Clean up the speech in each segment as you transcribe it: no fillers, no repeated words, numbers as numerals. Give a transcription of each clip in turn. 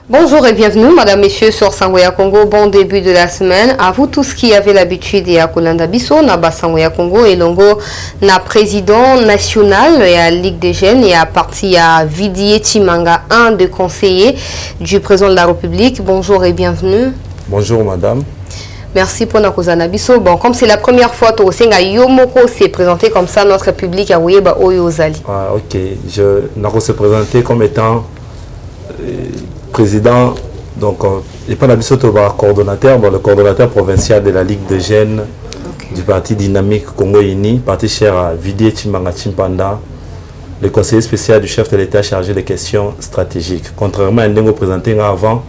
Bonjour et bienvenue, madame, messieurs, sur Sangoya Congo. Bon début de la semaine. À vous tous qui avez l'habitude de Kolanda Bisso, na Sangoya Congo et Longo, na président national et à Ligue des Jeunes et à parti à Vidier Chimanga, un des conseillers du président de la République. Bonjour et bienvenue. Bonjour, madame. Merci pour notre Bisso. Bon, comme c'est la première fois que Yomoko s'est présenté comme ça, notre public a Oyeba Oyozali. Ah, ok. Je se présenté comme étant président, donc, et pas coordonnateur, le coordonnateur provincial de la Ligue de Jeunes du Parti Dynamique Congo Uni, parti cher à Vidier Chimanga Chimpanda, le conseiller spécial du chef de l'État chargé des questions stratégiques. Contrairement à Ndengo présenté avant,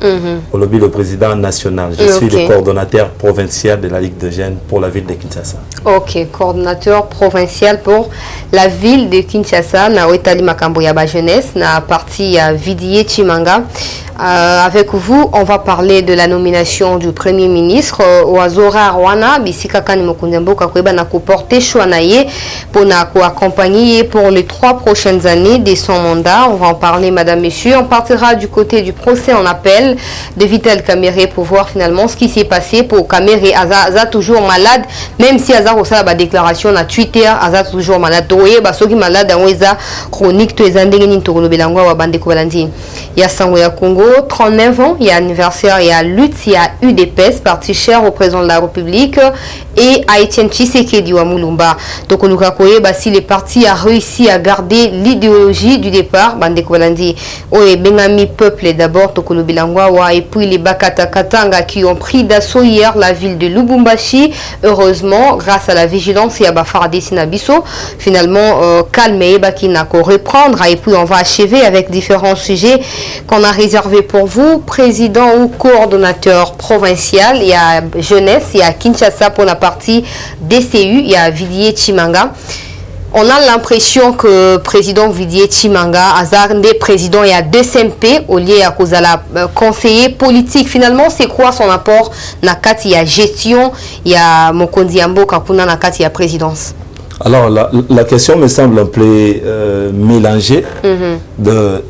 au lobby le président national. Je suis le coordonnateur provincial de la Ligue de Jeunes pour la ville de Kinshasa. Ok, coordonnateur provincial pour la ville de Kinshasa, na Oetali Makambo Yaba Jeunesse, na parti à Vidier Chimanga. Avec vous, on va parler de la nomination du Premier ministre Oazora Rwana, Bisika Kanimokundembo Kakweba na porter Chouanaye pour accompagner pour les 3 prochaines années de son mandat. On va en parler, madame, messieurs. On partira du côté du procès en appel de Vital Kamere pour voir finalement ce qui s'est passé pour Kamere. Aza toujours malade, même si Aza reçoit la déclaration à Twitter, Aza toujours malade. Toye basoki malade en Weza chronique to ezandenge ni tokolo belangwa wa bande ko balandi. Ya Sangoya Congo 39 ans, il y a anniversaire, il y a lutte, il y a UDPS, parti cher au président de la République, et à Etienne Tshisekedi wa Mulumba. Donc on nous raconte si le parti a réussi à garder l'idéologie du départ, Bande Kolandi, et Benami peuple d'abord, Tokolo Bilangwa, et puis les Bakata Katanga qui ont pris d'assaut hier la ville de Lubumbashi. Heureusement, grâce à la vigilance et à Bafarade Sinabiso, finalement, calme et Bakinako reprendre, et puis on va achever avec différents sujets qu'on a réservés pour vous, président ou coordonnateur provincial, il y a jeunesse, il y a Kinshasa pour la partie DCU, il y a Vidier Chimanga. On a l'impression que président Vidier Chimanga, hasard des présidents, il y a 2 SMP au lieu à cause de la conseiller politique. Finalement, c'est quoi son apport? Nakati, il y a gestion, il y a Mokondi Ambo Kapuna Nakati, il y a présidence. Alors, la question me semble un peu mélangée de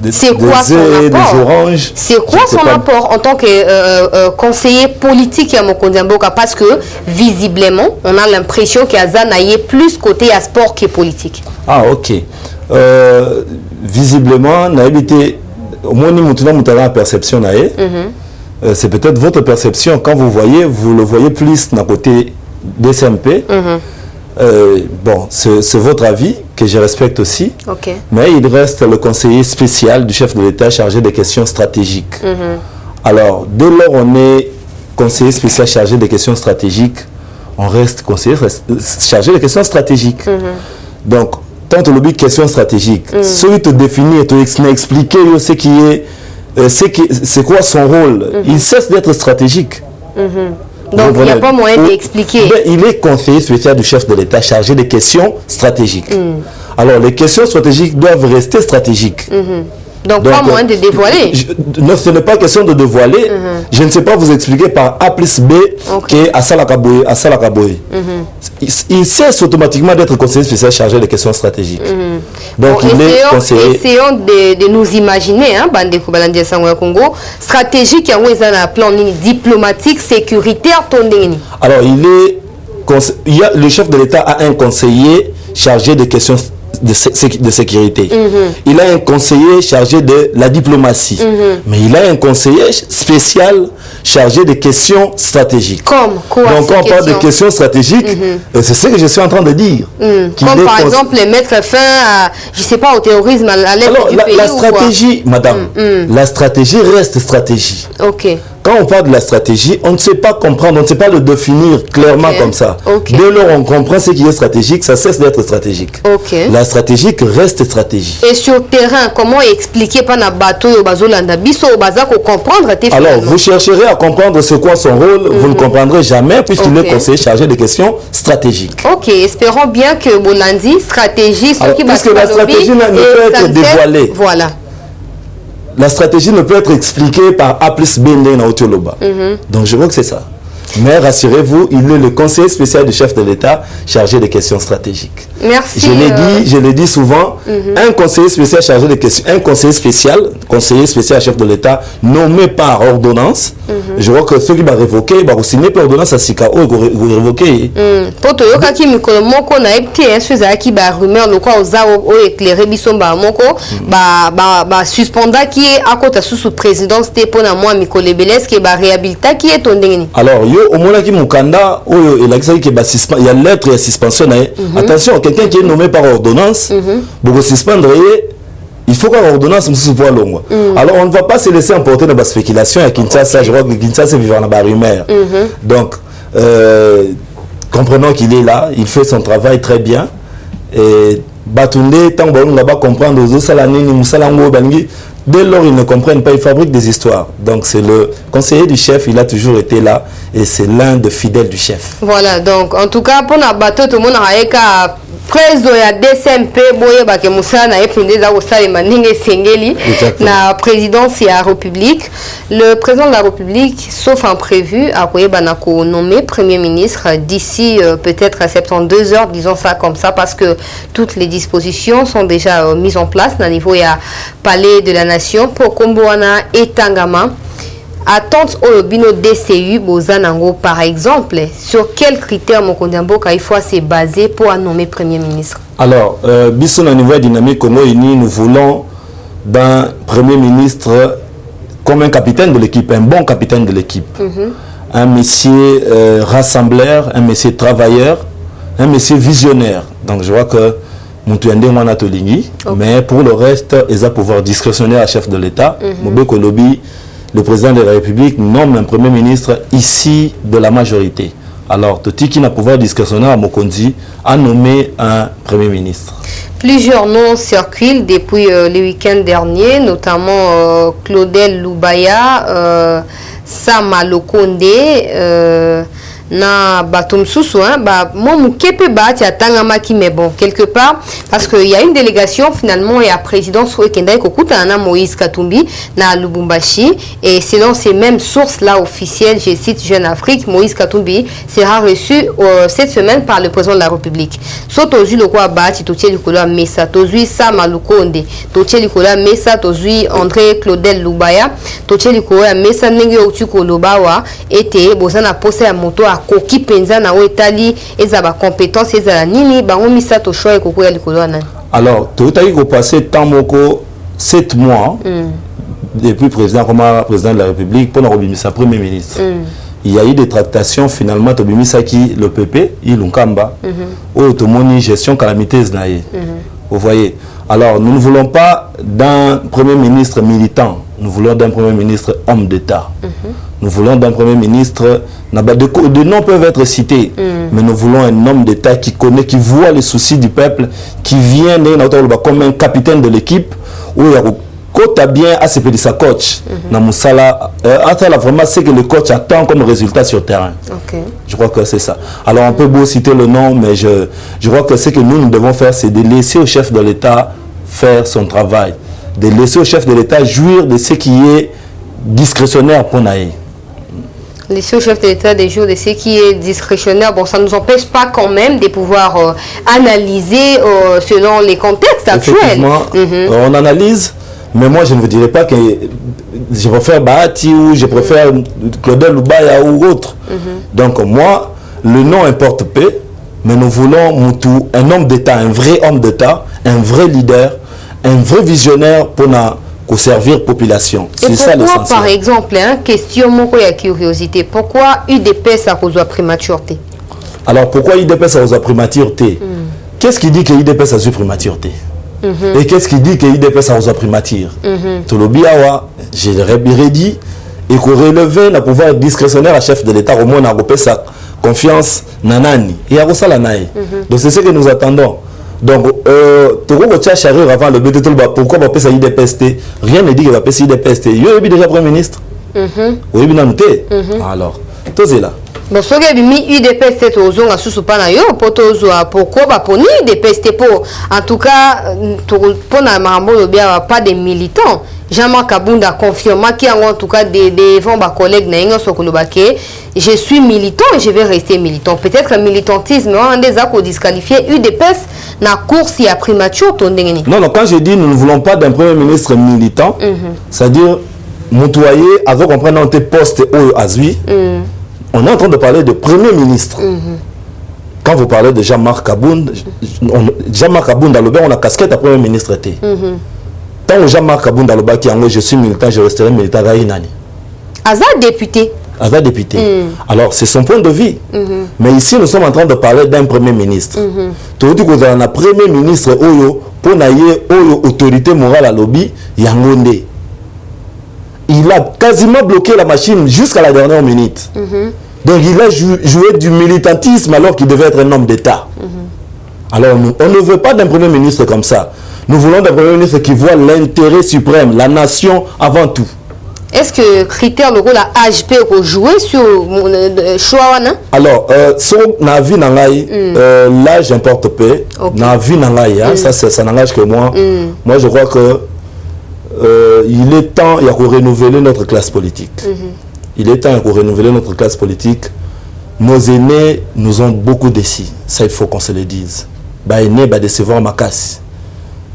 c'est quoi son apport? Oranges. C'est quoi son apport en tant que conseiller politique à Mokondi Amboka? Parce que, visiblement, on a l'impression qu'Azan aille plus côté à sport que politique. Ah, ok. Visiblement, au moins, nous avons la perception. C'est peut-être votre perception. Quand vous le voyez plus d'un côté des SMP. Bon, c'est votre avis, que je respecte aussi, mais il reste le conseiller spécial du chef de l'État chargé des questions stratégiques. Alors, dès lors on est conseiller spécial chargé des questions stratégiques, on reste conseiller chargé des questions stratégiques. Donc, tant que le but questions stratégiques, celui te définit et te expliquer ce qui est, c'est quoi son rôle, il cesse d'être stratégique. Donc, il n'y a pas moyen d'expliquer. Il est conseiller spécial du chef de l'État chargé des questions stratégiques. Alors, les questions stratégiques doivent rester stratégiques. Donc, pas moyen de dévoiler. Non, ce n'est pas question de dévoiler. Je ne sais pas vous expliquer par A plus B qu'à Salakaboye. Il cesse automatiquement d'être conseiller spécial chargé des questions stratégiques. Donc, il est conseiller. Essayons de nous imaginer, Bande Kobalandi Sangoya Congo, stratégique, il y a un plan diplomatique, sécuritaire, alors, le chef de l'État a un conseiller chargé des questions de sécurité. Il a un conseiller chargé de la diplomatie. Mais il a un conseiller spécial chargé des questions stratégiques. Comme quoi? Donc quand on parle de questions stratégiques, c'est ce que je suis en train de dire. Comme par exemple mettre fin à, je sais pas, au terrorisme à l'aide du pays. La stratégie, madame, la stratégie reste stratégie. Quand on parle de la stratégie, on ne sait pas comprendre, on ne sait pas le définir clairement comme ça. Dès lors on comprend ce qui est stratégique, ça cesse d'être stratégique. La stratégique reste stratégie. Et sur le terrain, comment expliquer par un bateau comprendre? Alors, vous chercherez à comprendre ce quoi son rôle, vous ne comprendrez jamais puisqu'il est conseiller chargé des questions stratégiques. Espérons bien que Bolandi, stratégie, puisque la stratégie ne peut être dévoilée. Voilà. La stratégie ne peut être expliquée par A plus B na Otioloba. Donc je vois que c'est ça. Mais rassurez-vous, il est le conseiller spécial du chef de l'État chargé des questions stratégiques. Merci. Je l'ai dit souvent, un conseiller spécial chargé des questions, un conseiller spécial chef de l'État nommé par ordonnance. Je vois que ceux qui vont révoquer, vont signer par ordonnance à Sikao, vous révoquer. Pour tout le cas, qui me connaît, mon qu'on a été ceux qui va rumeur le quoi aux arabes éclairé bisomba moko suspenda qui est à côté sous présidence t'es pour moi Mikole Beles qui va réhabiliter qui est ton dernier. Alors yo au moins qui mukanda ou il a dit que il y a lettre et suspension. Attention, quelqu'un qui est nommé par ordonnance, pour suspendre, il faut qu'une ordonnance se voit longue. Alors on ne va pas se laisser emporter dans la spéculation à Kinshasa. Je vois que Kinshasa vit dans la rumeur. Donc comprenons qu'il est là, il fait son travail très bien. Et Batunde, tant qu'on va comprendre aux Salanini, Moussalango, Bangui, dès lors ils ne comprennent pas, ils fabriquent des histoires. Donc c'est le conseiller du chef, il a toujours été là et c'est l'un des fidèles du chef. Voilà, donc en tout cas, pour la bateau, tout le monde a été président ya DCMP boye ba ke Moussa na ependeza ko salema ninge sengeli na présidence ya République. Le président de la République, sauf imprévu, a banako nommé premier ministre d'ici peut-être à 72 heures, disons ça comme ça, parce que toutes les dispositions sont déjà mises en place na niveau ya palais de la nation pour Komboana et Tangama. Attente au bino DCU Bozanango par exemple, sur quels critères Mokondambo il faut se baser pour nommer premier ministre? Alors, biso na niveau dynamique Congo Uni, nous voulons d'un premier ministre comme un capitaine de l'équipe, un bon capitaine de l'équipe, un monsieur rassembleur, un monsieur travailleur, un monsieur visionnaire. Donc je vois que Moutouende Manatolingi, mais pour le reste, ils ont pouvoir discrétionnaire à chef de l'État, Mobeko Lobi. Le président de la République nomme un premier ministre ici de la majorité. Alors, Toti qui n'a pouvoir discrétionnaire à Mokondi a nommé un premier ministre. Plusieurs noms circulent depuis le week-end dernier, notamment Claudel Loubaya, Sama Lokonde, na batum susu moi mukepe ba ti atangama ki mais bon quelque part parce que il y a une délégation finalement et à présidence au Kenda kokuta na Moïse Katumbi na Lubumbashi et selon ces mêmes sources là officielles, je cite Jeune Afrique, Moïse Katumbi sera reçu cette semaine par le président de la République. Sotozu le quoi ba ti totie likolo Mesa tozui Sama Lukonde totie likolo Mesa tozui André Claudel Lubaya totie likolo Mesa ndenge otu kolobawa ete bozana poste ya moto koki penza na otali ezaba compétence ezala nini bango misato choix koko ya likolo na. Alors tout a eu passé tant moko 7 mois depuis président comme président de la République pour sa premier ministre. Il y a eu des tractations finalement tobimisa qui le PP ilunkamba au tomoni gestion calamiteuse naie. Vous voyez. Alors nous ne voulons pas d'un premier ministre militant, nous voulons d'un premier ministre homme d'État. Nous voulons d'un premier ministre, de noms peuvent être cités, mais nous voulons un homme d'État qui connaît, qui voit les soucis du peuple, qui vient comme un capitaine de l'équipe, où il y a côté bien à ce petit coach. Vraiment, c'est que le coach attend comme résultat sur le terrain. Je crois que c'est ça. Alors on peut beau citer le nom, mais je crois que ce que nous devons faire, c'est de laisser au chef de l'État faire son travail, de laisser au chef de l'État jouir de ce qui est discrétionnaire pour Naï. Laisser au chef de l'État des jours de ce qui est discrétionnaire, bon, ça ne nous empêche pas quand même de pouvoir analyser selon les contextes actuels. On analyse, mais moi je ne vous dirais pas que je préfère Bahati ou je préfère Claudel Loubaya ou autre. Donc moi, le nom importe peu, mais nous voulons Moutou, un homme d'État, un vrai homme d'État, un vrai leader, un vrai visionnaire pour servir la population. C'est ça l'essentiel. Par exemple, question mon curiosité, pourquoi UDPS a causé prématurité? Alors pourquoi UDPS a causé prématurité? Qu'est-ce qui dit que UDPS a causé prématurité? Et qu'est-ce qui dit que UDPS a causé prématurité? Tout le biawa, j'ai dit, et qu'on relevait le pouvoir discrétionnaire à chef de l'État, au moins on a sa confiance nanani. Et à ça la naïe. Donc c'est ce que nous attendons. Donc, avant le but de pourquoi on peut s'y dépester? Rien ne dit qu'il va peut s'y dépester. Il y a déjà Premier ministre. Oui, bien noté. Alors, tout est là. Bon, ce qui mis UDPS c'est aux zones à sous-supanayo, pourquoi pas pour UDPS pour en tout cas pour na mambo bien pas des militants. Jean-Marc Kabunda confirme qu'il en tout cas devant ma collègue Naïngo Sokolobake, je suis militant et je vais rester militant. Peut-être que militantisme on des accords disqualifiés UDPS na course il y a primature tondengeni. Non, quand je dis nous ne voulons pas d'un premier ministre militant, c'est-à-dire Moutouaye avec comprenant tes postes au Azui. On est en train de parler de premier ministre. Quand vous parlez de Jean-Marc Kabunda, Jean-Marc Kabunda on a la casquette à premier ministre. Tant que Jean-Marc Kabunda qui je suis militant, je resterai militant. Aza député. Aza député. Alors c'est son point de vue. Mais ici nous sommes en train de parler d'un premier ministre. Tu dis que vous avez un premier ministre Oyo pour naïe Oyo autorité morale à lobby Yangonde. Il a quasiment bloqué la machine jusqu'à la dernière minute. Donc il a joué du militantisme alors qu'il devait être un homme d'État. Alors nous, on ne veut pas d'un premier ministre comme ça. Nous voulons d'un premier ministre qui voit l'intérêt suprême, la nation avant tout. Est-ce que critère le rôle à HP peut jouer sur le choix? Alors, sur la vie l'âge importe peu. La vie ça n'engage que moi. Moi je crois que il est temps de renouveler notre classe politique. Il est temps de renouveler notre classe politique. Nos aînés nous ont beaucoup déçus. Ça, il faut qu'on se le dise. Décevoir ma casse.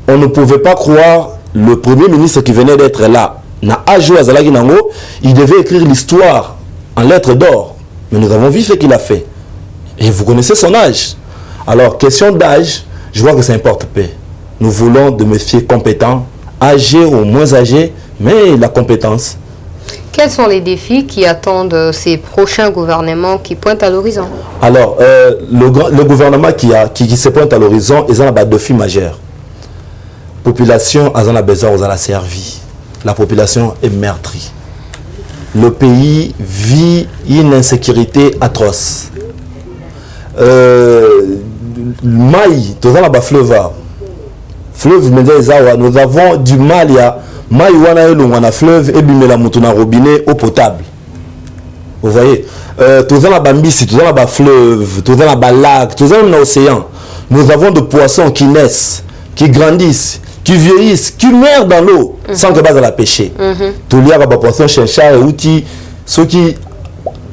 On ne pouvait pas croire le premier ministre qui venait d'être là. Il devait écrire l'histoire en lettres d'or. Mais nous avons vu ce qu'il a fait. Et vous connaissez son âge. Alors, question d'âge, je vois que ça importe peu. Nous voulons de messieurs compétents, âgés ou moins âgés, mais la compétence. Quels sont les défis qui attendent ces prochains gouvernements qui pointent à l'horizon? Alors, le gouvernement qui se pointe à l'horizon, ils ont un défi majeur. La population a besoin de la servir. La population est meurtrie. Le pays vit une insécurité atroce. Maï, nous avons du mal à maï wana fleuve et bimela mutuna robinet eau potable. Vous voyez, tous dans la bambisi, tous dans la fleuve, tous dans la lac, tous dans l'océan. Nous avons des poissons qui naissent, qui grandissent, qui vieillissent, qui meurent dans l'eau sans que base à la pêcher. Tous les poissons chincha et outils, ceux qui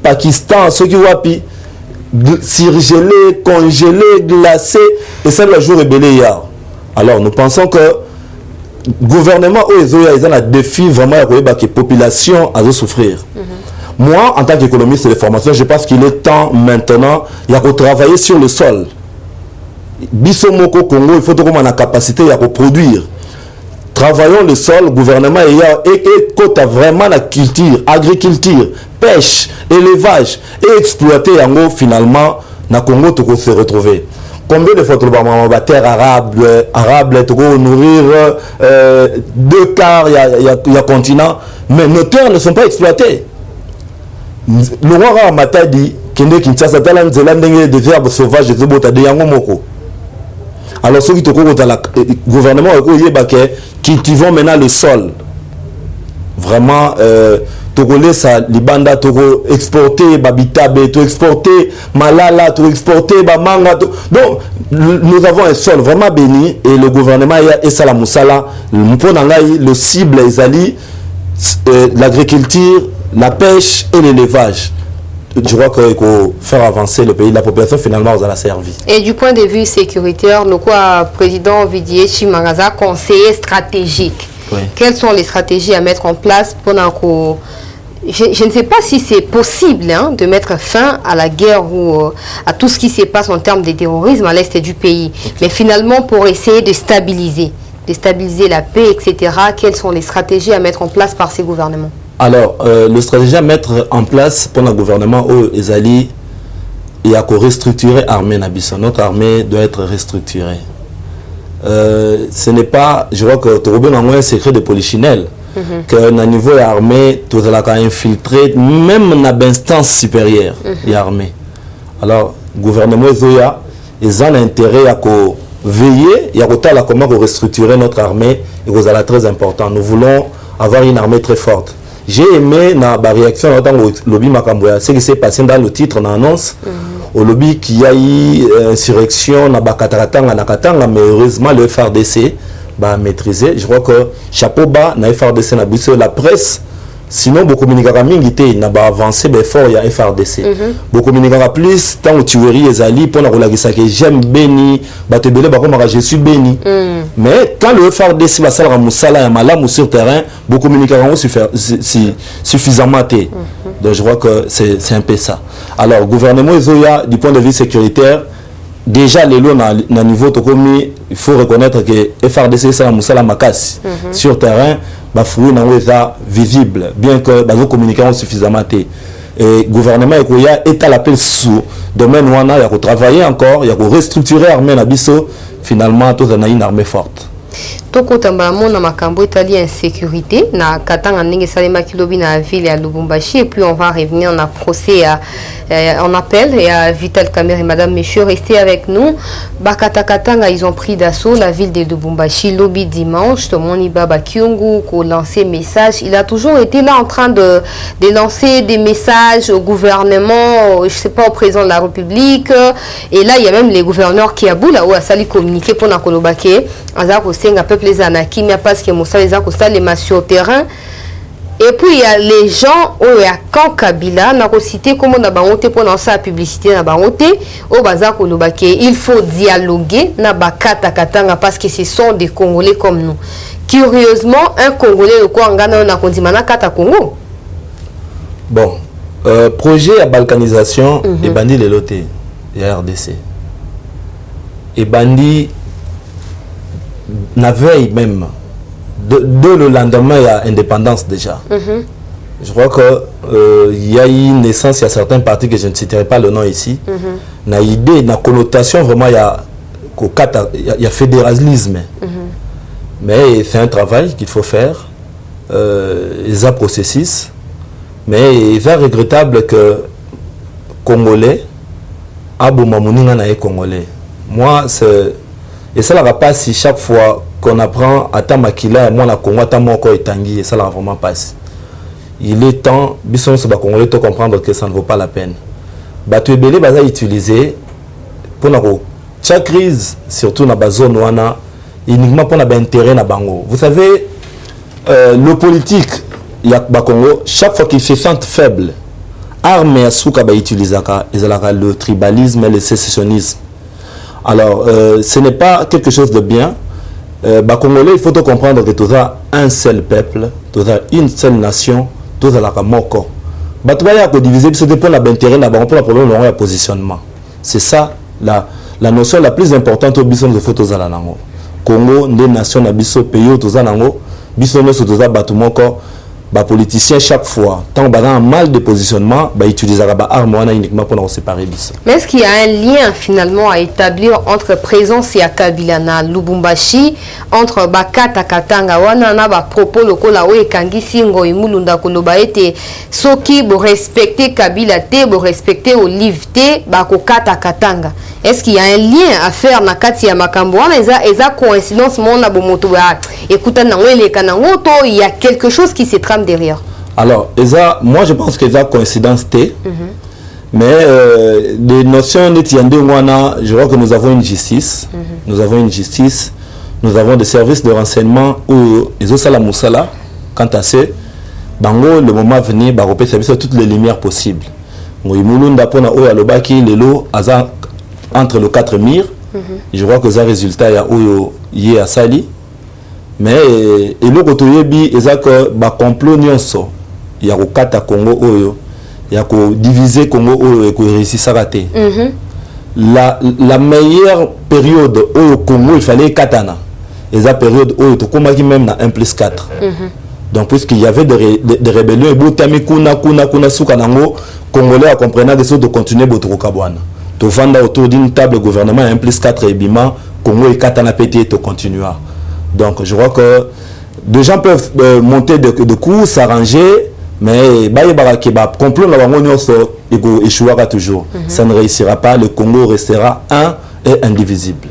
Pakistan, ceux qui wapi surgelés, congelés, glacés et ça le jour rebellé. Alors nous pensons que le gouvernement ils ont un défi vraiment que la population a souffrir. Moi en tant qu'économiste de formation, je pense qu'il est temps maintenant de travailler sur le sol. Bisomoko Congo, il faut que la capacité à produire. Travaillons le sol, le gouvernement et vraiment la culture, agriculture, pêche, élevage et exploiter en finalement na Congo tout se retrouver. Combien de fois tu vas terre arabe nourrir 2 quarts il y a continent, mais nos terres ne sont pas exploitées. Le roi Mata dit qu'il Kinshasa talan zelande des herbes sauvages de bota de yango moko. Alors ceux qui te le gouvernement cultivons maintenant le sol. Vraiment, Togolais, ça, Libanda, Togo, exporter Babitabe, exporter Malala, exporter Bamanga. Donc, nous avons un sol vraiment béni et le gouvernement et ça la moussala, le cible, l'agriculture, la pêche et l'élevage. Je crois qu'il faut faire avancer le pays, la population finalement vous en a servi. Et du point de vue sécuritaire, le président Vidier Chimaraza, conseiller stratégique, quelles sont les stratégies à mettre en place pour je ne sais pas si c'est possible de mettre fin à la guerre ou à tout ce qui se passe en termes de terrorisme à l'est du pays, mais finalement pour essayer de stabiliser la paix, etc. Quelles sont les stratégies à mettre en place par ces gouvernements? Alors, la stratégie à mettre en place pour le gouvernement il y a qu'à restructurer l'armée. Notre armée doit être restructurée. Ce n'est pas, je vois que tu as un secret de polichinelle, que au niveau de l'armée, tu as infiltré même dans l'instance supérieure de l'armée. Alors, le gouvernement ils ont intérêt à veiller, à comment restructurer notre armée, et c'est très important. Nous voulons avoir une armée très forte. j'ai aimé na ba réaction dans le lobby Makamboya, ce qui s'est passé dans le titre, dans l'annonce, au lobby qu'il y a eu insurrection na Bakatakatanga na Katanga, mais heureusement le FRDC va maîtriser. Je crois que chapeau bas na FRDC na biso la presse. Sinon, beaucoup de gens n'a pas avancé, mais fort, il y a FRDC. Beaucoup de gens plus, tant que tu es les alliés, pour la que j'aime béni, je suis béni. Mais quand le FRDC va salir à Moussala et Malam sur terrain, beaucoup de gens suffisamment. Donc, je crois que c'est un peu ça. Alors, le gouvernement, du point de vue sécuritaire, déjà, les lois, à niveau il faut reconnaître que FRDC, c'est la Moussala Makas sur terrain. Bah fruit n'a pas visible bien que bah communiquer suffisamment et le gouvernement est à l'appel sous domaine où on a travailler encore il y a restructurer l'armée na biso finalement tout en a une armée forte. Toko tambamo na makambo itali insécurité na katanga ndenge salema kilobi na ville ya Lubumbashi et puis on va revenir na procès en appel et à Vital Kamerhe. Madame, messieurs, restez avec nous. Bakata Katanga, ils ont pris d'assaut la ville de Lubumbashi lobby dimanche. Tomoni Baba Kyungu qui a lancé message. Il a toujours été là en train de lancer des messages au gouvernement, je sais pas, au président de la République. Et là, il y a même les gouverneurs qui abou là où a sali communiqué pour Nakolobake. Azak Osenga peuple les anaki, mais parce que Moussa les a les masses sur terrain. Et puis il y a les gens où il y a quand Kabila n'a pas cité comme on a bangoté pour lancer la publicité na bangoté au bazar kolobake il faut dialoguer na bakata katanga parce que ce sont des Congolais comme nous. Curieusement un Congolais le quoi ngana na kondimana kata Congo. Bon, projet à balkanisation et bandi les lotés et RDC. Et bandi na veille même de le lendemain, il y a indépendance déjà. Je crois qu'il y a eu naissance, il y a certains partis que je ne citerai pas le nom ici. Il y a idée, il y a connotation, vraiment, il y a fédéralisme. Mais c'est un travail qu'il faut faire. Il y a un processus. Mais il est regrettable que Congolais, Abou Mamounina n'est Congolais. Moi, c'est. Et ça ne va pas si chaque fois qu'on apprend à Tamakila et moi la Congo, à mon corps et Tanguy, et ça ne va vraiment pas. Il est temps, bisous sur Congolais, de comprendre que ça ne vaut pas la peine. Batu Ebele baza utilisé pour chaque crise, surtout dans la zone où on a uniquement pour l'intérêt na bango. Vous savez, le politique, il y a Congo, chaque fois qu'il se sent faible, armée à souka ba utilisaka, le tribalisme et le sécessionnisme. Alors, ce n'est pas quelque chose de bien. Congolais, il faut comprendre que tout a un seul peuple, tout a une seule nation, tout a la moko. Batouaya ko diviser, c'est pour l'intérêt, pour le problème de positionnement. C'est ça la notion la plus importante au bison de photos à la nango. Congo, des nations na biso pays tout ça nango, bison no tout ça batu moko. Les politiciens, chaque fois, tant qu'ils ont un mal de positionnement, ils utilisent les armes uniquement pour nous séparer. Mais est-ce qu'il y a un lien finalement à établir entre présence et Kabila na Lubumbashi, entre Bakata Katanga, wana ba propos locaux là où Kangi Singo et Mulunda Koloba était soki bo respecter Kabila te, bo respecter Olive te, Bakokata Katanga. Est-ce qu'il y a un lien à faire na kati ya makambo wana eza coïncidence mona bo moto ba écoute na wele kana ngoto il y a quelque chose qui se trame derrière. Alors moi je pense que ça coïncidence t mais des notions netiande wana je crois que nous avons une justice nous avons des services de renseignement où ils ont ça la moussala quant à ce bango le moment venu ba repérer toutes les lumières possibles ngoimulunda pona o alobaki lelo aza entre le 4 mire, je vois que ça résultat il y a sali mais et le côté yebi eza que ba complot nyonso ya ko kata Congo oyo ya ko diviser Congo oyo et ko réussir ça raté la meilleure période au Congo il fallait katana et la période oyo to komaki même na 1+4 donc puisqu'il y avait des rébellions et botami kuna suka nango Congolais a comprenant des autres de continuer botoko bwana to vanda autour d'une table gouvernement 1+4 et bima Congo et katana pété to continuer. Donc je crois que des gens peuvent monter de coups, s'arranger, mais complot échouera toujours. Ça ne réussira pas, le Congo restera un et indivisible.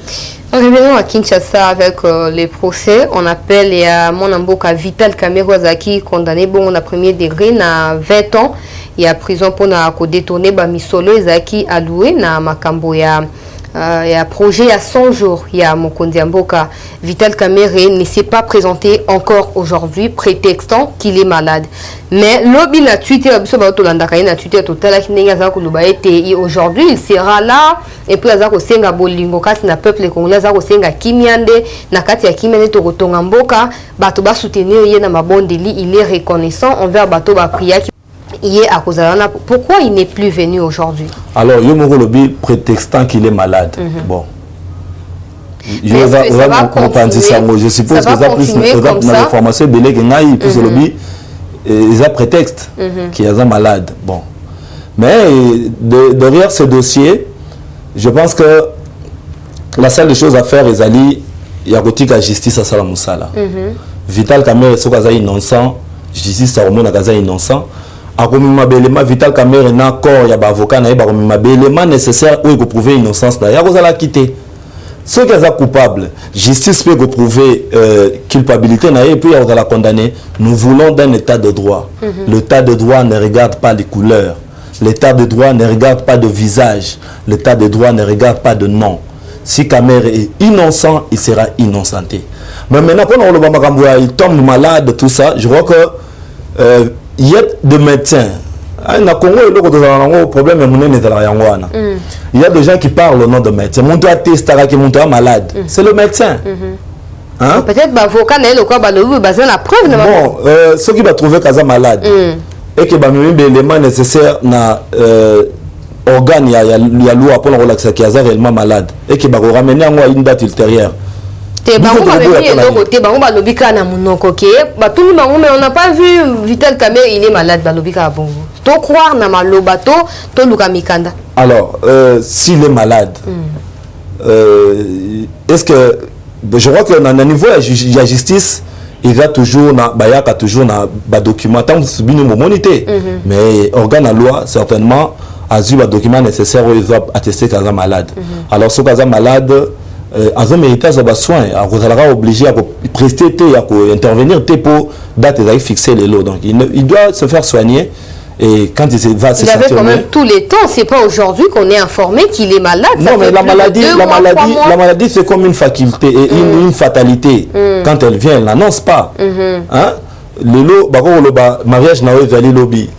Revenons à Kinshasa avec les procès. On appelle mon amboka Vital Kamerhe Zaki condamné bon à premier degré na 20 ans. Il y a prison pour na détourner Bamisolo Zaki alloué na makambo ya il y a projet à 100 jours. Il y a Mokondi Amboka. Vital Kamerhe ne s'est pas présenté encore aujourd'hui, prétextant qu'il est malade. Mais lobby na Twitter, aujourd'hui il sera là. Et puis Azako Senga Bolingo, Kati na peuple congolais, Azako Senga Kimiande, Nakati ya Kimiande Tokotonga Mboka, Batoba soutenir Yé na Mabondeli, il est reconnaissant envers Batoba Priya. Pourquoi il n'est plus venu aujourd'hui? Alors, Yomoro Lobby prétextant qu'il est malade. Bon. Je suppose que ça plus dans l'information de l'Egenaï, plus le lobby, ils ont prétexte qu'il est malade. Bon. Mais derrière ce dossier, je pense que la seule chose à faire est d'aller il y a la justice à Salamoussala. Vital Kamerhe est innocent, justice à Romona Gaza innocent. Akomima Vital Kamerhe na corps ya ba avocat na ba komima belema nécessaire pour prouver innocence na ya kozala quitter ceux qui sont coupables justice peut prouver culpabilité na et puis on va la condamner. Nous voulons d'un état de droit. L'état de droit ne regarde pas les couleurs, l'état de droit ne regarde pas de visage, l'état de droit ne regarde pas de nom. Si Kamerhe est innocent, il sera innocenté. Mais maintenant quand il tombe malade, tout ça, je crois que il y a des médecins. Il y a des gens qui parlent au nom de médecin. Mon doigt teste mon doigt malade. C'est le médecin. Hein? Peut-être l'avocat n'a pas la preuve. Bon, ceux qui vont trouver qu'il est malade et qui vont mettre l'élément nécessaire na organe, il y a loi pour relaxer qui est réellement malade et qui va ramener à une date ultérieure. On n'a pas vu Vital Kamerhe, il est malade. Alors, s'il est malade, est-ce que je crois que dans le niveau de la justice, il va toujours na document tant que monité, mais organe à loi certainement a eu le document nécessaire où il doit attester qu'il est malade. Alors, si il est malade, ils ont mérité des soins, ils seront obligés à prester, à intervenir pour date fixer les lots. Donc il doit se faire soigner et quand il va se sentir quand même tous les temps, c'est pas aujourd'hui qu'on est informé qu'il est malade. Non, mais la maladie c'est comme une faculté et une fatalité. Quand elle vient, elle n'annonce pas. Hein? Les lots, mariage n'a pas eu lobby.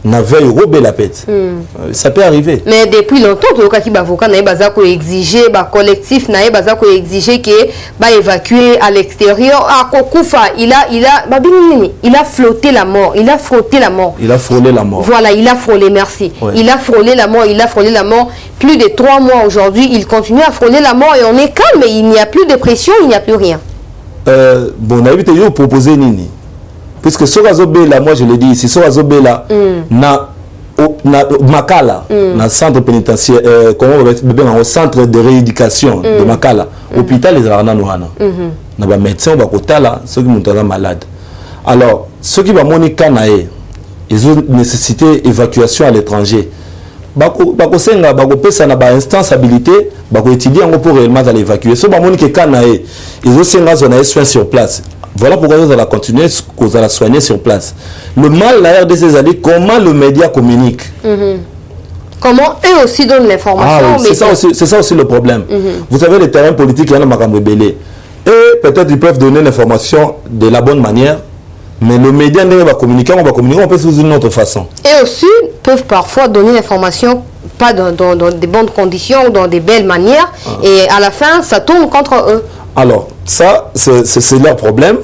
N'avait robé la pète. Ça peut arriver. Mais depuis longtemps, tout le cas qui avocat n'a pas exigé, collectif n'a pas exigé que évacuer à l'extérieur. À Kokoufa, il a flotté la mort. Il a frotté la mort. Il a frôlé la mort. Voilà, il a frôlé, merci. Ouais. Il a frôlé la mort. Il a frôlé la mort. Plus de 3 mois aujourd'hui, il continue à frôler la mort et on est calme. Il n'y a plus de pression, il n'y a plus rien. Bon, on a vu proposer Nini. Puisque ce là, moi je le dis ici, ce là, na Makala, na centre pénitentiaire, au centre de rééducation de Makala, hôpital les Arananoana. Na ba médecin ba kotala ceux qui sont malades. Alors, ceux qui vont moniquer naé, ils ont nécessité évacuation à l'étranger. Bako senga bako pesa na ba instance habilité, bako étudier pour réellement aller évacuer. Ceux qui vont moniquer naé, ils ont senga zone soins sur place. Voilà pourquoi nous allons continuer, nous allons soigner sur place. Le mal, la RDC, c'est comment le média communique. Comment eux aussi donnent l'information. C'est ça aussi le problème. Vous savez, les terrains politiques, il y en a Makambo Belé. Et peut-être ils peuvent donner l'information de la bonne manière, mais le média va communiquer, on peut sous une autre façon. Et aussi peuvent parfois donner l'information pas dans des bonnes conditions ou dans des belles manières, et à la fin, ça tourne contre eux. Alors, ça, c'est leur problème.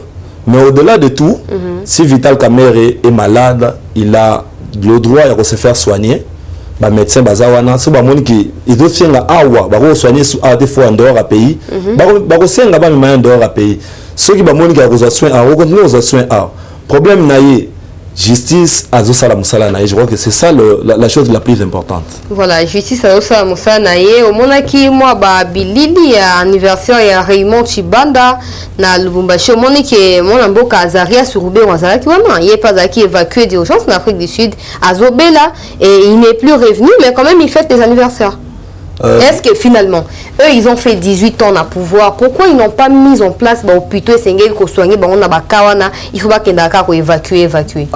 Mais au-delà de tout, si Vital Kamerhe est malade, il a le droit de se faire soigner. Les médecins, ils doivent soigner des fois en dehors du pays. Ils soigner en dehors du pays. Ceux qui ont soin, problème n'est justice à Zosala Moussala Naye. Je crois que c'est ça la chose la plus importante. Voilà, justice à Zosala Moussala Naye. Au moment qui moi bilili anniversaire ya Raymond Chibanda na Lubumbashi. Au moment qui mon amboka Azaria Surubé Wazala qui vraiment il est pas qui évacué d'urgence en Afrique du Sud à Zobela et il n'est plus revenu mais quand même il fête les anniversaires. Est-ce que finalement, eux, ils ont fait 18 ans à pouvoir, pourquoi ils n'ont pas mis en place plutôt il faut pas évacuer.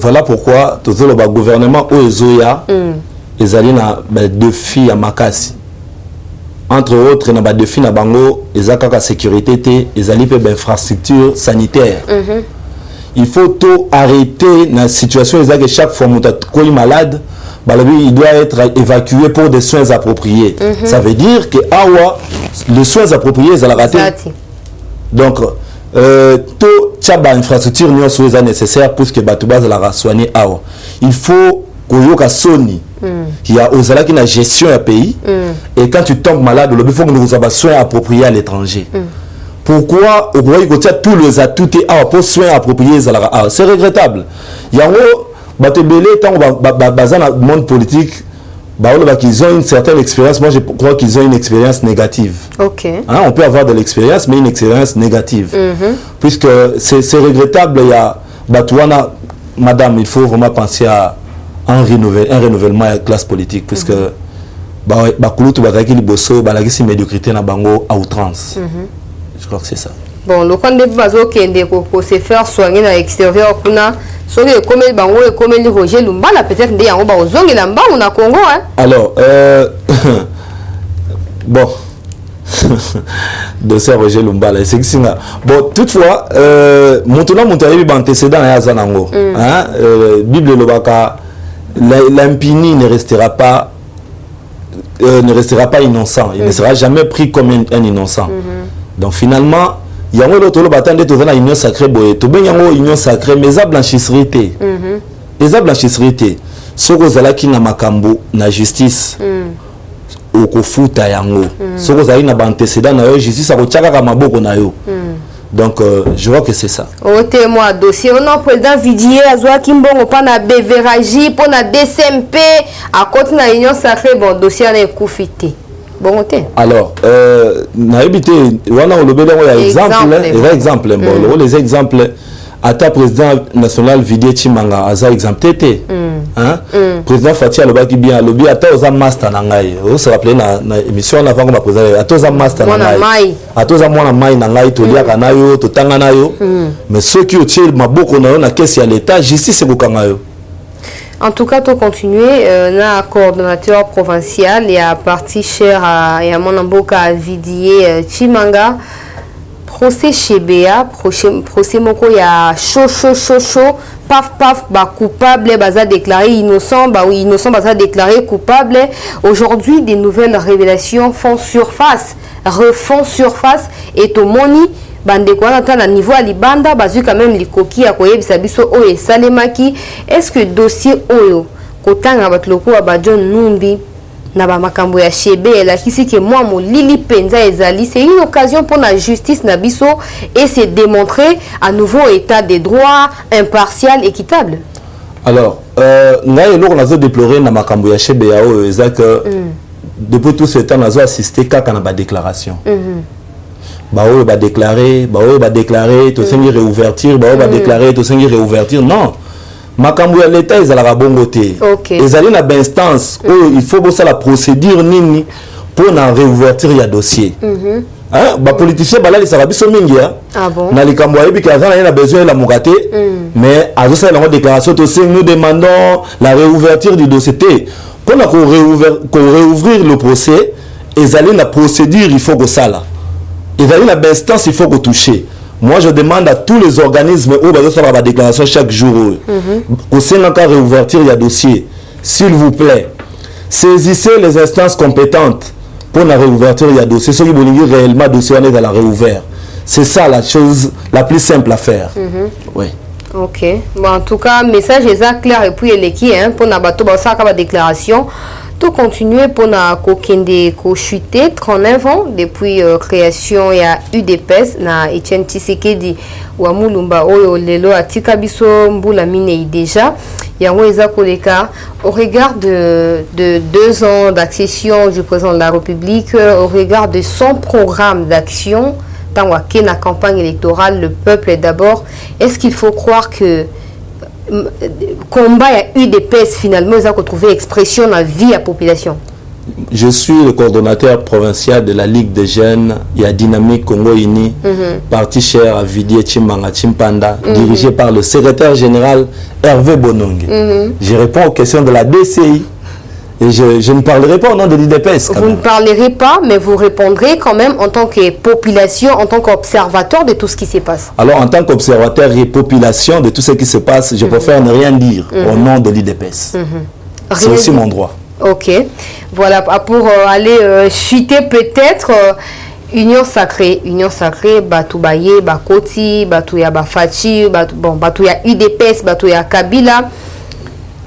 Voilà pourquoi tout le gouvernement Oezoya, ils allaient dans deux filles à Makasi. Entre autres, dans deux filles à Bango, ils ont la sécurité, ils allaient faire infrastructure sanitaire. Il faut tout arrêter dans la situation que chaque fois que est malade, il doit être évacué pour des soins appropriés. Ça veut dire que les soins appropriés, ils ont raté. Donc, toute infrastructure est nécessaire pour que les gens soigner. Il faut qu'il y ait Sony. Il y a une gestion du pays. Et quand tu tombes malade, il faut que nous ayons des soins appropriés à l'étranger. Pourquoi au Rwanda, il y a tous les atouts pour soins appropriés? C'est regrettable. Il y a dans le monde politique, ils ont une certaine expérience. Moi, je crois qu'ils ont une expérience négative. On peut avoir de l'expérience, mais une expérience négative. Puisque c'est regrettable. Il y a madame, il faut vraiment penser à un renouvellement de la classe politique. Puisque la médiocrité à outrance. Je crois que c'est ça. Bon, le point de vue pour se faire soigner à l'extérieur, alors, bon, dossier Roger Lumbala, c'est que bon, toutefois, maintenant, mon antécédent est à Zanango. Bible Lobaka, l'impuni ne restera pas innocent. Il ne sera jamais pris comme un innocent. Donc finalement, il y a un autre bâtiment de la union sacrée, union sacrée, mais ça blanchisserie. Et ça blanchisserie. Ce que vous avez qui na makambo na justice, au kofuta yango. Ce que vous avez na antécédent na justice, à kochaka maboko na yo. Donc je vois que c'est ça. Au témoin dossier, on a président Vidier, Azoa Kimbongo, pas na Beveragie, pour na DCMP, à côté na union sacrée, bon dossier on est koufité. Bon, alors, na évité, on a un exemple. Bon, les exemples, à ta président national Vidier Chimanga, à ça exempté. Président Fatia Lobaki bien, lobby à tous un master nangai. Vous se rappelez na émission avant qu'on va poser à tous un master nangai. À tous un mois mai nangai, to lia kanayo, to tanganayo. Mais ceux qui ont tiré ma boko na caisse à l'état, justice c'est bokangayo. En tout cas, tu continuer, un coordonnateur provincial, il y a parti cher à mon amboka à Vidier Chimanga, procès chez BA, procès moko il y a chaud, paf, coupable, baza déclaré innocent, innocent, baza déclaré coupable. Aujourd'hui, des nouvelles révélations refont surface, et tout moni. Bande kwa na niveau à libanda bazu quand même likoki ya koyebisa biso oyo salemaki. Est-ce que dossier oyo kotanga batloko ba John Numbi na ba makambo ya Chebe la kisi ke moi mo lili penza ezali, c'est une occasion pour la justice na biso et c'est démontrer à nouveau état des droits impartial, équitable. Alors ngai loko nazo déplorer na makambo ya Chebe ya oyo ezaka depuis tout ce temps nazo assister kaka na ba déclaration. Baoui va déclarer, tout ça réouverture, déclarer, tout ça réouverture. Non. Makambu ya l'État, ils allaient à bon côté. Ils allaient à l'instance où il faut que la procédure nini pour na réouverture ya dossier. Ba politicien bala les sarabis sont mingia. Na les kamboya bi kaza na besoin la mugate. Mais à ça la déclaration tout ça nous demandons la réouverture du dossier. Pour la réouvrir le procès, ils allaient la procédure, il faut que ça là. Et dans une instance, il faut que toucher. Moi, je demande à tous les organismes où ils faire la déclaration chaque jour. Au sein de la réouverture, il y a dossier. S'il vous plaît, saisissez les instances compétentes pour la réouverture, il y a dossier. Ceux qui veulent réellement dossier, on est dans la réouverture. C'est ça la chose la plus simple à faire. Oui. Ok. Bon, en tout cas, message est clair et puis il est qui pour la déclaration. Tout continuer pour na kokende ko chuter 39 ans depuis création ya UDPS na Etienne Tshisekedi wa Mulumba oyo lelo atika biso mbula minei déjà yango eza koleka au regard de 2 ans d'accession du président de la République, au regard de son programme d'action dans la campagne électorale. Le peuple est d'abord. Est-ce qu'il faut croire que combat a eu des pèses finalement ils ont retrouvé expression dans la vie à la population? je suis le coordonnateur provincial de la Ligue des jeunes et à Dynamique Congo Uni, parti cher à Vidier Chimanga Chimpanda, dirigé par le secrétaire général Hervé Bonongue. Je réponds aux questions de la DCI et je ne parlerai pas au nom de l'IDPS. Vous ne parlerez pas, mais vous répondrez quand même en tant que population, en tant qu'observateur de tout ce qui se passe. Alors en tant qu'observateur et population de tout ce qui se passe, je préfère ne rien dire au nom de l'IDPS. C'est aussi mon droit. Ok, voilà, pour aller chuter peut-être Union Sacrée, Batoubaye, Bakoti, Batouya Bafachi, Batouya UDPS, Batouya Kabila.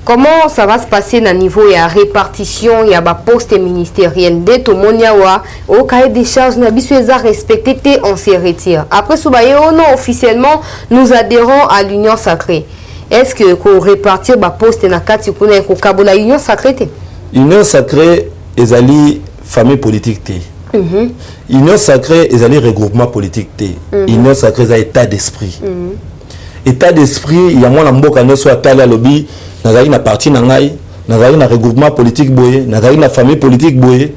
Comment ça va se passer dans le niveau de la répartition, il y a des postes ministériels de tout le monde, au cahier des charges, nous avons respecté, on se retire. Après, non, officiellement, nous adhérons à l'Union Sacrée. Est-ce que vous répartir les postes dans la Union Sacrée? Union Sacrée, ils allaient famille politique. Union Sacrée, ils allaient regroupement politique. Union Sacrée, c'est état d'esprit. État d'esprit, il y a moins de soit à lobby, na parti na regroupement politique boye, na famille politique boye,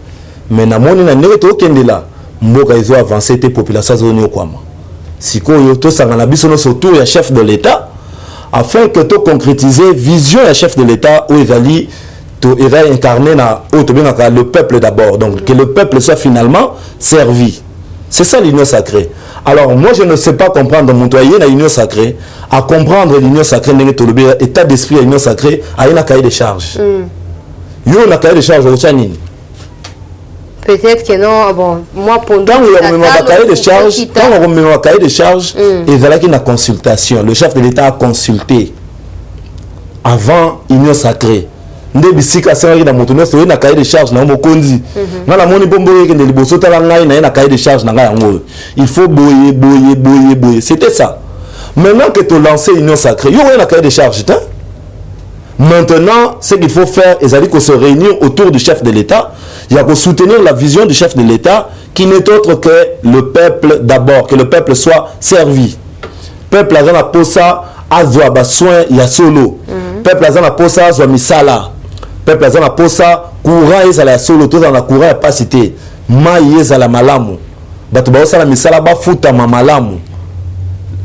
mais na moni na neto kendela, mboka ils ont avancé tes populations zone kwama. Siko yo to sangana biso no surtout ya chef de l'État afin que to concrétiser vision ya chef de l'État où ils allaient il va incarner le peuple d'abord, donc que le peuple soit finalement servi. C'est ça l'union sacrée. Alors moi je ne sais pas comprendre mon toyer la union sacrée, à comprendre l'union sacrée, l'état d'esprit de l'union sacrée, à une cahier de charge. Yo na cahier de charge au Chanini. Peut-être que non, bon, moi pour quand on remet un cahier de charge, il y a une consultation. Le chef de l'État a consulté avant l'union sacrée. Ndebisika sanga na moto nyonso na cahier de charge na mokonzi na la moni bombo yeke ndeli boso la ngai na cahier de charge na ngai yango il faut boyer c'était ça. Maintenant que tu lances l'union sacrée yo na cahier de charge maintenant ce qu'il faut faire ils allaient se réunir autour du chef de l'État, il y a que soutenir la vision du chef de l'État qui n'est autre que le peuple d'abord, que le peuple soit servi. Peuple a la posa azwa ba soin ya solo. Peuple a la posa azwa misala. Peuple a la posa courant ezala solo to na courant pas cité. Mai ezala malamu. Batu ba osala misala ba futa malamu.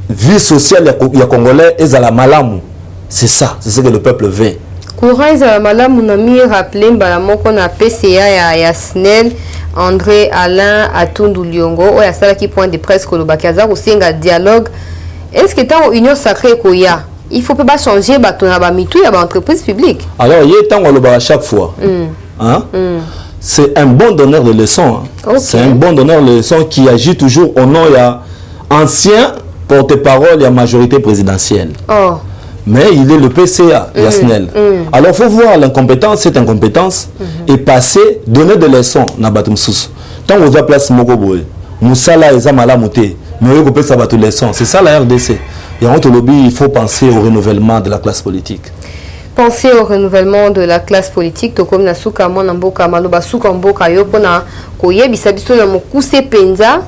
Vie sociale ya congolais ezala malamu. C'est ça, c'est ce que le peuple veut. Courant ezala malamu na mi rappeler mbala moko na PCA ya SNEL André Alain Atundu Liongo o ya sala ki point de presse ko lobakiaza ko senga dialogue. Est-ce que tant union sacrée koya il faut pas changer l'entreprise publique. Alors, il est temps à chaque fois. C'est un bon donneur de leçons. Okay. C'est un bon donneur de leçons qui agit toujours au nom de ancien porte-parole de la majorité présidentielle. Oh. Mais il est le PCA, Yasnel. Alors, il faut voir l'incompétence, cette incompétence, et passer, donner des leçons dans Batum Sous. Tant qu'on a place Mokoboé, Moussala et Zamala Mouté, mais on peut savoir toutes les leçons. C'est ça la RDC. Et en lobby, il faut penser au renouvellement de la classe politique. Penser au renouvellement de la classe politique, to comme na suka mona mboka maloba suka mboka yo pona koyebisa biso na mokuse penza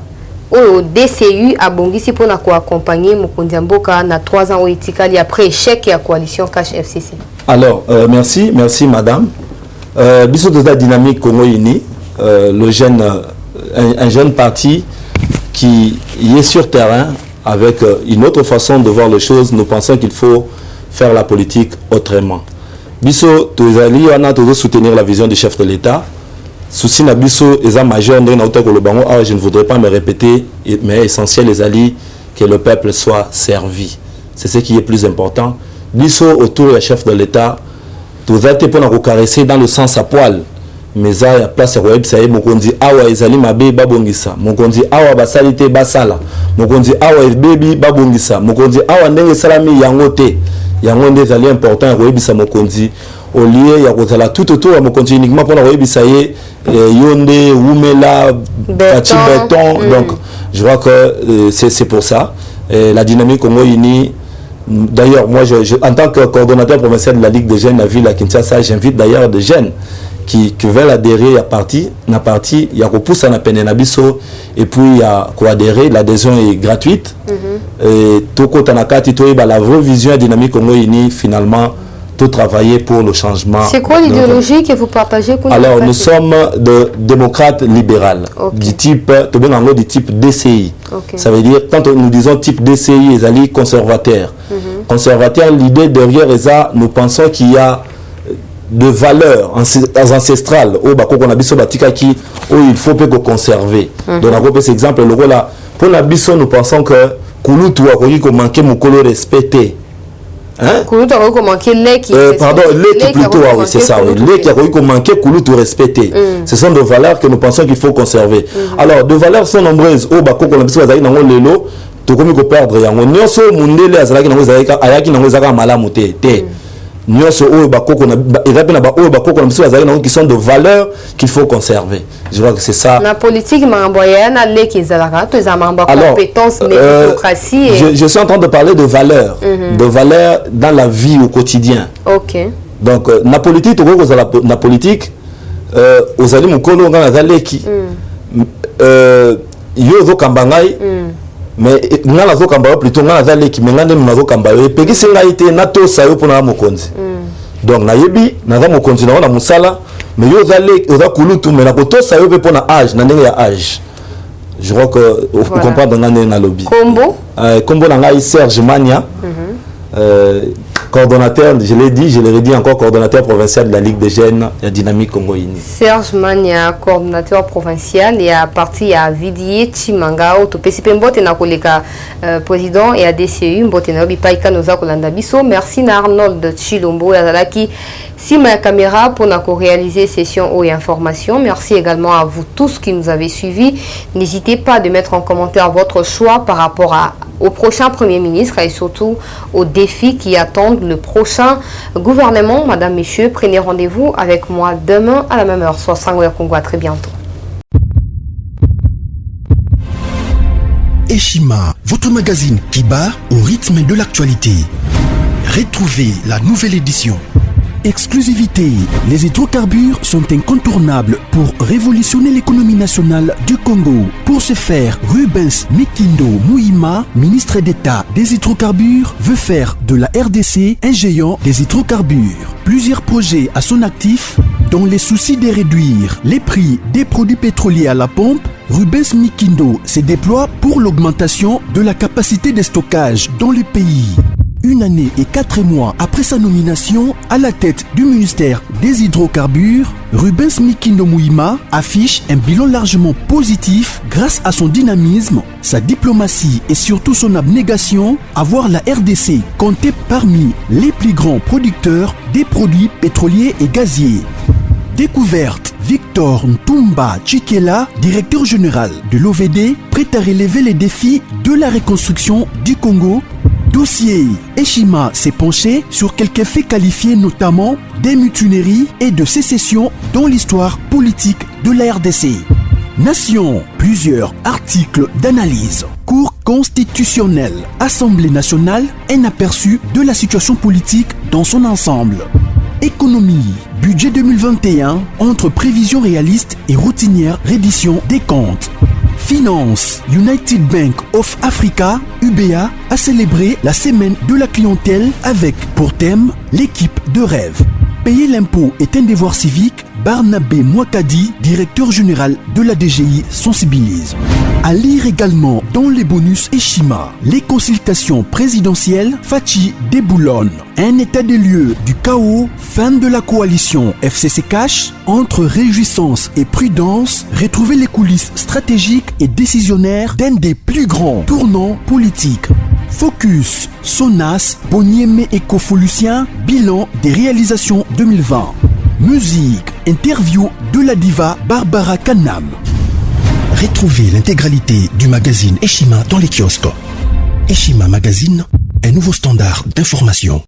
au DCU abongisi pona ko accompagner mokonzi mboka na 3 ans au etikali après échec ya coalition Cash FCC. Alors merci madame. Biso de la dynamique Congo Uni, le jeune un jeune parti qui est sur terrain avec une autre façon de voir les choses. Nous pensons qu'il faut faire la politique autrement. Biso tozali on a toujours soutenir la vision du chef de l'État. Souci na biso eza majeur ndenge na utako le bango. Je ne voudrais pas me répéter, mais essentiel les alliés que le peuple soit servi. C'est ce qui est plus important. Biso autour du chef de l'État, tozate pour nous caresser dans le sens à poil. Mais ça ya place web ça mokonzi awa ezali mabe babongisa mokonzi awa basalite basala mokonzi awa baby babongisa mokonzi awa ndenge salami yango te yango ndezali important webisa mokonzi au lieu ya kozala tout autour mokonzi uniquement pour webisa ye yonde umela bâti béton. Donc je vois que c'est pour ça la dynamique Congo Uni. D'ailleurs moi en tant que coordonnateur provincial de la Ligue des jeunes à ville à Kinshasa, j'invite d'ailleurs des jeunes qui veulent adhérer à parti, il y a repousse à peine nabiso et puis il y a quoi adhérer, l'adhésion est gratuite. Et tout côté nakati to la vraie vision dynamique Congo Uni finalement de travailler pour le changement. C'est quoi l'idéologie que vous partagez? Alors, nous sommes de démocrates libérales, du type DCI. Ça veut dire, quand nous disons type DCI, ils allaient conservateurs. Conservateurs, l'idée derrière ça, nous pensons qu'il y a de valeurs ancestrales il faut conserver. Donc, on cet exemple, pour la biso, nous pensons que Kouloutou a manqué mon color respecté. Hein? Pardon, l'ek plutôt, oui, c'est ça. L'ek a manqué Kouloutou respecté. Ce sont des valeurs que nous pensons qu'il faut conserver. Alors, de valeurs sont nombreuses. Au bako, on a besoin d'aller dans le lelo, tout comme il faut perdre. On y a ce monde là, azalaki na ngozaka malamu te. Qui sont de valeurs qu'il faut conserver. Je vois que c'est ça. La politique je suis en train de parler de valeurs, de valeurs dans la vie au quotidien. Ok. Donc, la politique, la politique, aux alliés mukolo ngana zaleki, yo kambangai. Mais ngana zo kamba plutôt ngana zaleki mais ngana nazo kamba yo peki singa ite nato sayo pona mokonzi donc na yebi naza mokonzi na musala mais yo zaleki oza kulutu mais na koto sayo pe pona âge na ndenge ya âge. Je crois que vous comprenez ngana na lobby combo na ngai Serge Mania coordonnateur, je l'ai dit, je l'ai redit encore, coordonnateur provincial de la Ligue des jeunes et Dynamique Congo Uni. Serge Mania, coordonnateur provincial, et à partir à Vidier Chimanga, Autopesipe Mbote Nakoleka, président et à DCU, Mbote Nabi Paika Noza Kolanda Biso. Merci à Arnold Chilombo et à Zalaki. Si ma caméra pour réaliser session et information. Merci également à vous tous qui nous avez suivis. N'hésitez pas de mettre en commentaire votre choix par rapport au prochain Premier ministre et surtout aux défis qui attendent le prochain gouvernement. Madame, Messieurs, prenez rendez-vous avec moi demain à la même heure sur Sangwe Congo. À très bientôt. Eshima, votre magazine qui bat au rythme de l'actualité. Retrouvez la nouvelle édition. Exclusivité, les hydrocarbures sont incontournables pour révolutionner l'économie nationale du Congo. Pour ce faire, Rubens Mikindo Mouima, ministre d'État des hydrocarbures, veut faire de la RDC un géant des hydrocarbures. Plusieurs projets à son actif, dont les soucis de réduire les prix des produits pétroliers à la pompe. Rubens Mikindo se déploie pour l'augmentation de la capacité de stockage dans le pays. Une année et 4 mois après sa nomination à la tête du ministère des hydrocarbures, Rubens Mikindo Mouima affiche un bilan largement positif grâce à son dynamisme, sa diplomatie et surtout son abnégation à voir la RDC compter parmi les plus grands producteurs des produits pétroliers et gaziers. Découverte, Victor Ntumba Chikela, directeur général de l'OVD, prêt à relever les défis de la reconstruction du Congo. Dossier, Eshima s'est penché sur quelques faits qualifiés notamment des mutineries et de sécession dans l'histoire politique de la RDC. Nation, plusieurs articles d'analyse. Cour constitutionnelle, Assemblée nationale, un aperçu de la situation politique dans son ensemble. Économie, budget 2021, entre prévisions réalistes et routinières reddition des comptes. Finance, United Bank of Africa, UBA, a célébré la semaine de la clientèle avec pour thème l'équipe de rêve. Payer l'impôt est un devoir civique. Barnabé Mwakadi, directeur général de la DGI, sensibilise. À lire également dans les bonus Eshima, les consultations présidentielles Fachi déboulonne. Un état des lieux du chaos, fin de la coalition FCC Cash, entre réjouissance et prudence, retrouver les coulisses stratégiques et décisionnaires d'un des plus grands tournants politiques. Focus, Sonas, Bonieme et Kofolusien, bilan des réalisations 2020. Musique, interview de la diva Barbara Kanam. Retrouvez l'intégralité du magazine Eshima dans les kiosques. Eshima Magazine, un nouveau standard d'information.